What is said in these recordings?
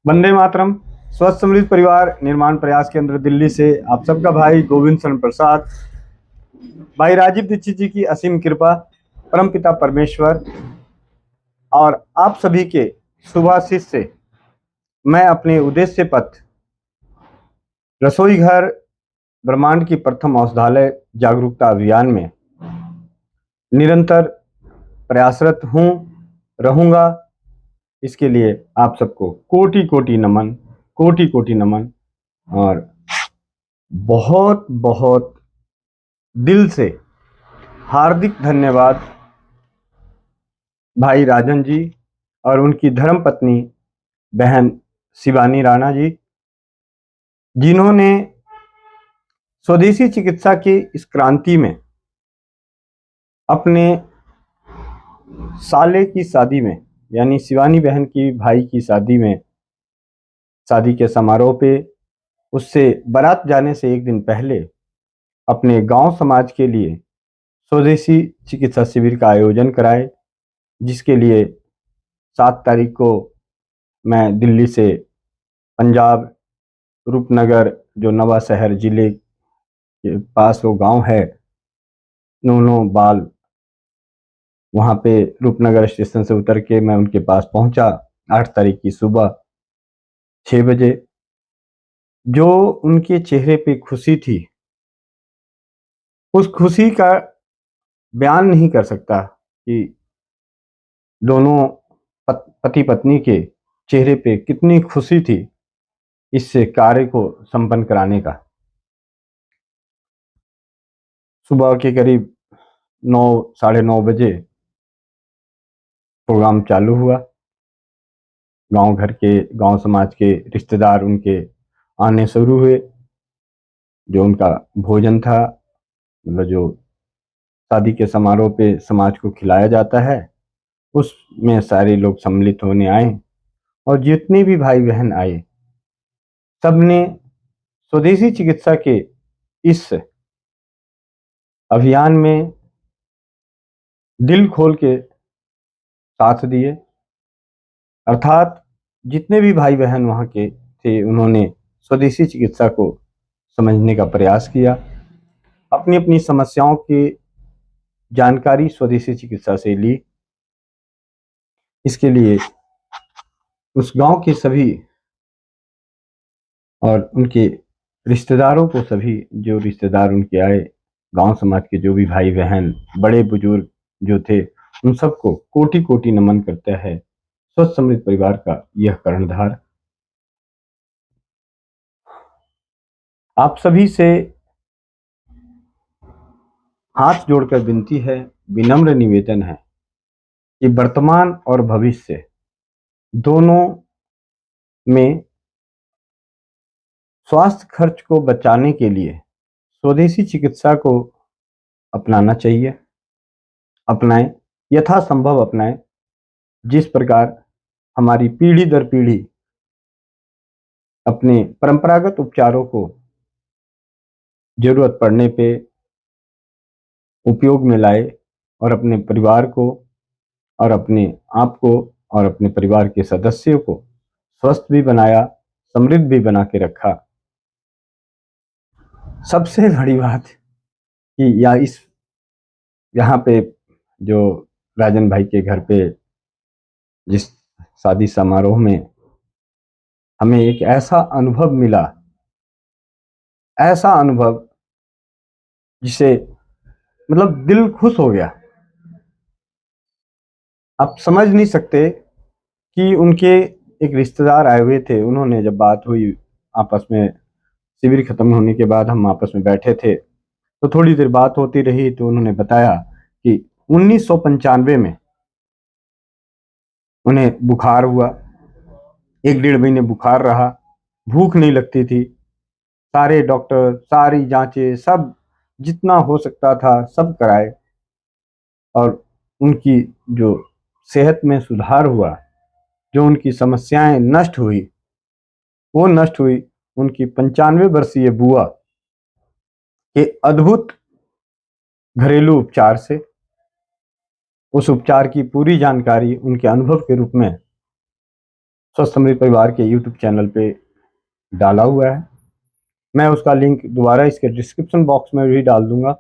वंदे मातरम। स्वस्थ समृद्ध परिवार निर्माण प्रयास केंद्र दिल्ली से आप सबका भाई गोविंद शरण प्रसाद। भाई राजीव दीक्षित जी की असीम कृपा, परमपिता परमेश्वर और आप सभी के शुभाशीष से मैं अपने उद्देश्य पथ रसोई घर ब्रह्मांड की प्रथम औषधालय जागरूकता अभियान में निरंतर प्रयासरत हूँ, रहूँगा। इसके लिए आप सबको कोटि कोटि नमन, कोटि कोटि नमन और बहुत बहुत दिल से हार्दिक धन्यवाद भाई राजन जी और उनकी धर्म पत्नी बहन शिवानी राणा जी, जिन्होंने स्वदेशी चिकित्सा की इस क्रांति में अपने साले की शादी में, यानी शिवानी बहन की भाई की शादी में, शादी के समारोह पे उससे बारात जाने से एक दिन पहले अपने गांव समाज के लिए स्वदेशी चिकित्सा शिविर का आयोजन कराए, जिसके लिए 7 तारीख को मैं दिल्ली से पंजाब रूपनगर, जो नवा शहर जिले के पास वो गांव है नूनो बाल, वहां पे रूपनगर स्टेशन से उतर के मैं उनके पास पहुंचा 8 तारीख की सुबह 6 बजे। जो उनके चेहरे पे खुशी थी, उस खुशी का बयान नहीं कर सकता कि दोनों पति पत्नी के चेहरे पे कितनी खुशी थी इस कार्य को संपन्न कराने का। सुबह के करीब 9 9:30 बजे प्रोग्राम चालू हुआ। गांव समाज के रिश्तेदार उनके आने शुरू हुए। जो उनका भोजन था, मतलब जो शादी के समारोह पे समाज को खिलाया जाता है, उसमें सारे लोग सम्मिलित होने आए और जितने भी भाई बहन आए, सबने स्वदेशी चिकित्सा के इस अभियान में दिल खोल के साथ दिए। अर्थात जितने भी भाई बहन वहां के थे, उन्होंने स्वदेशी चिकित्सा को समझने का प्रयास किया, अपनी अपनी समस्याओं की जानकारी स्वदेशी चिकित्सा से ली। इसके लिए उस गांव के सभी और उनके रिश्तेदारों को, सभी जो रिश्तेदार उनके आए, गांव समाज के जो भी भाई बहन, बड़े बुजुर्ग जो थे, उन सबको कोटि कोटि नमन करता है स्वस्थ समृद्ध परिवार का यह कर्णधार। आप सभी से हाथ जोड़कर विनती है, विनम्र निवेदन है कि वर्तमान और भविष्य दोनों में स्वास्थ्य खर्च को बचाने के लिए स्वदेशी चिकित्सा को अपनाना चाहिए। अपनाएं, यथासंभव अपनाएं। जिस प्रकार हमारी पीढ़ी दर पीढ़ी अपने परंपरागत उपचारों को जरूरत पड़ने पे उपयोग में लाए और अपने परिवार को और अपने आप को और अपने परिवार के सदस्यों को स्वस्थ भी बनाया, समृद्ध भी बना के रखा। सबसे बड़ी बात कि यहाँ पे जो राजन भाई के घर पे जिस शादी समारोह में हमें एक ऐसा अनुभव मिला, ऐसा अनुभव जिसे मतलब दिल खुश हो गया। आप समझ नहीं सकते कि उनके एक रिश्तेदार आए हुए थे। उन्होंने जब बात हुई आपस में, शिविर खत्म होने के बाद हम आपस में बैठे थे, तो थोड़ी देर बात होती रही तो उन्होंने बताया कि 1995 में उन्हें बुखार हुआ। 1 डेढ़ महीने बुखार रहा, भूख नहीं लगती थी। सारे डॉक्टर, सारी जांचें, सब जितना हो सकता था सब कराए और उनकी जो सेहत में सुधार हुआ, जो उनकी समस्याएं नष्ट हुई, वो नष्ट हुई उनकी 95 वर्षीय बुआ के अद्भुत घरेलू उपचार से। उस उपचार की पूरी जानकारी उनके अनुभव के रूप में स्वस्थ समृद्ध परिवार के यूट्यूब चैनल पे डाला हुआ है। मैं उसका लिंक दोबारा इसके डिस्क्रिप्शन बॉक्स में भी डाल दूंगा,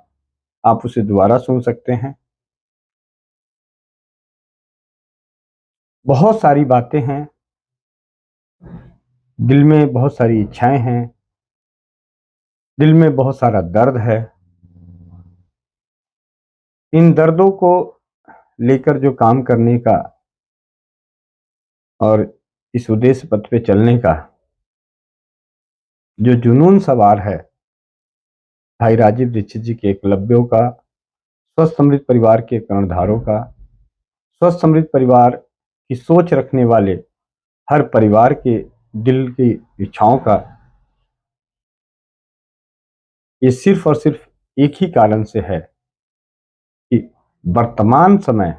आप उसे दोबारा सुन सकते हैं। बहुत सारी बातें हैं, दिल में बहुत सारी इच्छाएं हैं, दिल में बहुत सारा दर्द है। इन दर्दों को लेकर जो काम करने का और इस उद्देश्य पथ पे चलने का जो जुनून सवार है, भाई राजीव दीक्षित जी के एकलव्यों का, स्वस्थ समृद्ध परिवार के कर्णधारों का, स्वस्थ समृद्ध परिवार की सोच रखने वाले हर परिवार के दिल की इच्छाओं का, ये सिर्फ और सिर्फ एक ही कारण से है कि वर्तमान समय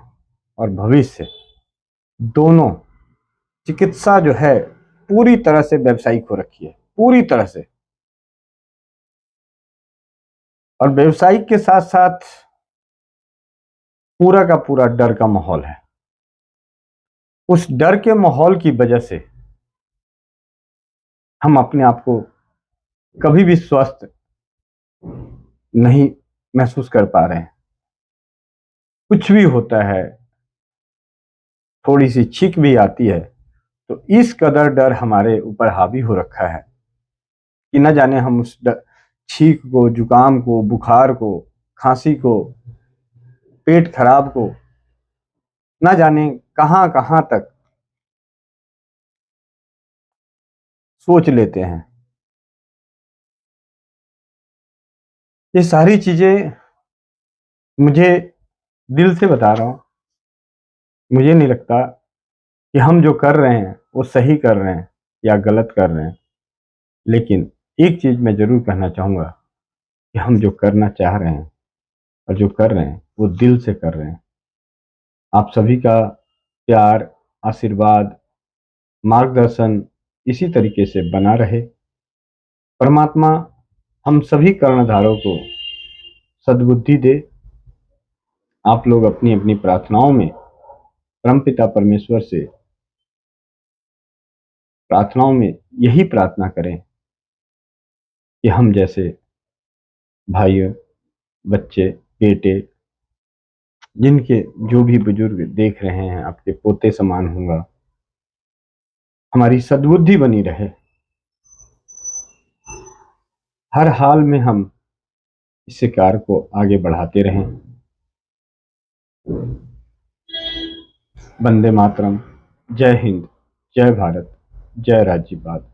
और भविष्य दोनों चिकित्सा जो है पूरी तरह से व्यावसायिक हो रखी है, पूरी तरह से। और व्यावसायिक के साथ साथ पूरा का पूरा डर का माहौल है। उस डर के माहौल की वजह से हम अपने आप को कभी भी स्वस्थ नहीं महसूस कर पा रहे हैं। कुछ भी होता है, थोड़ी सी छींक भी आती है तो इस कदर डर हमारे ऊपर हावी हो रखा है कि न जाने हम उस छींक को, जुकाम को, बुखार को, खांसी को, पेट खराब को न जाने कहां कहां तक सोच लेते हैं। ये सारी चीजें मुझे दिल से बता रहा हूं, मुझे नहीं लगता कि हम जो कर रहे हैं वो सही कर रहे हैं या गलत कर रहे हैं। लेकिन एक चीज मैं जरूर कहना चाहूंगा कि हम जो करना चाह रहे हैं और जो कर रहे हैं वो दिल से कर रहे हैं। आप सभी का प्यार, आशीर्वाद, मार्गदर्शन इसी तरीके से बना रहे। परमात्मा हम सभी कर्णधारों को सद्बुद्धि दे। आप लोग अपनी अपनी प्रार्थनाओं में परमपिता परमेश्वर से प्रार्थनाओं में यही प्रार्थना करें कि हम जैसे भाइयों, बच्चे, बेटे, जिनके जो भी बुजुर्ग देख रहे हैं, आपके पोते समान होंगे, हमारी सद्बुद्धि बनी रहे। हर हाल में हम इस कार्य को आगे बढ़ाते रहें। वंदे मातरम। जय हिंद, जय भारत, जय राज्यपाल।